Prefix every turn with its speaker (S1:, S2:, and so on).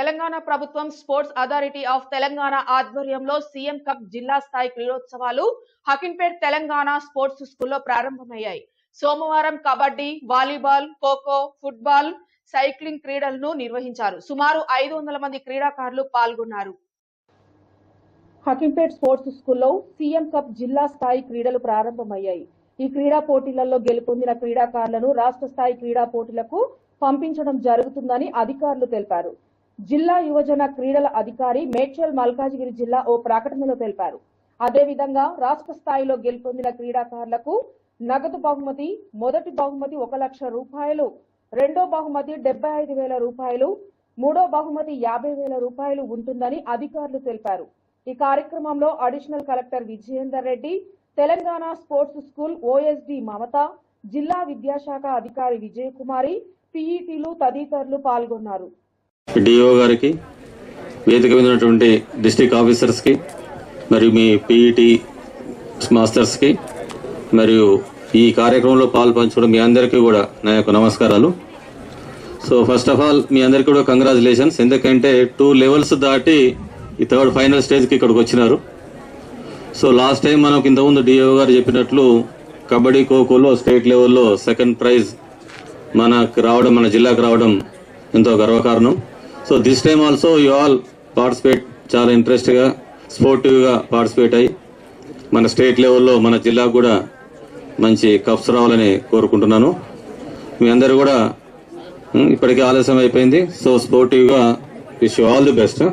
S1: తెలంగాణ ప్రభుత్వం sports authority of Telangana ఆధ్వర్యంలో CM cup జిల్లా స్థాయి క్రీడోత్సవాలు హకీంపేట్ తెలంగాణ స్పోర్ట్స్ స్కూల్లో ప్రారంభమయ్యాయి. సోమవారం kabaddi, volleyball, kho kho, football, cycling క్రీడలను నిర్వహించారు. సుమారు 500 మంది క్రీడాకారులు పాల్గొన్నారు. హకీంపేట్ స్పోర్ట్స్ స్కూల్లో సీఎం కప్ జిల్లా స్థాయి క్రీడలు ప్రారంభమయ్యాయి. ఈ క్రీడా పోటీలలో గెలుపొందిన క్రీడాకారులను రాష్ట్ర స్థాయి క్రీడా పోటీలకు పంపించడం జరుగుతుందని అధికారులు తెలిపారు. జిల్లా యువజన క్రీడల అధికారి మేడ్చల్ మల్కాజిగిరి జిల్లా ఓ ప్రకటనలో తెలిపారు. అదేవిధంగా రాష్ట్ర స్థాయిలో గెలుపొందిన క్రీడాకారులకు నగదు బహుమతి, మొదటి బహుమతి 1 లక్ష రూపాయలు, రెండో బహుమతి 75,000 రూపాయలు, మూడో బహుమతి 50,000 రూపాయలు ఉంటుందని అధికారులు తెలిపారు. ఈ కార్యక్రమంలో additional collector Vijayender Reddy, Telangana sports school OSD Mamata, జిల్లా విద్యాశాఖ అధికారి విజయకుమారి, పీఈటీలు తదితరులు పాల్గొన్నారు.
S2: డిఓ గారికి, వేదిక మీద ఉన్నటువంటి డిస్ట్రిక్ట్ ఆఫీసర్స్ కి, మరియు మీ పీఈటీ మాస్టర్స్ కి, మరియు ఈ కార్యక్రమంలో పాల్పంచడం మీ అందరికీ కూడా నా యొక్క నమస్కారాలు. సో ఫస్ట్ ఆఫ్ ఆల్ మీ అందరికీ కూడా కంగ్రాచులేషన్స్. ఎందుకంటే 2 లెవెల్స్ దాటి ఈ 3rd ఫైనల్ స్టేజ్కి ఇక్కడికి వచ్చినారు. సో లాస్ట్ టైం మనకు ఇంతకుముందు డిఓ గారు చెప్పినట్లు కబడ్డీ, ఖోఖోలో స్టేట్ లెవెల్లో 2nd ప్రైజ్ మన జిల్లాకు రావడం ఎంతో గర్వకారణం. So this time also you all participate, చాలా ఇంట్రెస్ట్గా స్పోర్టివ్గా పార్టిసిపేట్ అయ్యి మన స్టేట్ లెవెల్లో మన జిల్లాకు కూడా మంచి కప్స్ రావాలని కోరుకుంటున్నాను. మీ అందరూ కూడా ఇప్పటికే ఆలస్యం అయిపోయింది. సో స్పోర్టివ్గా wish you all the best.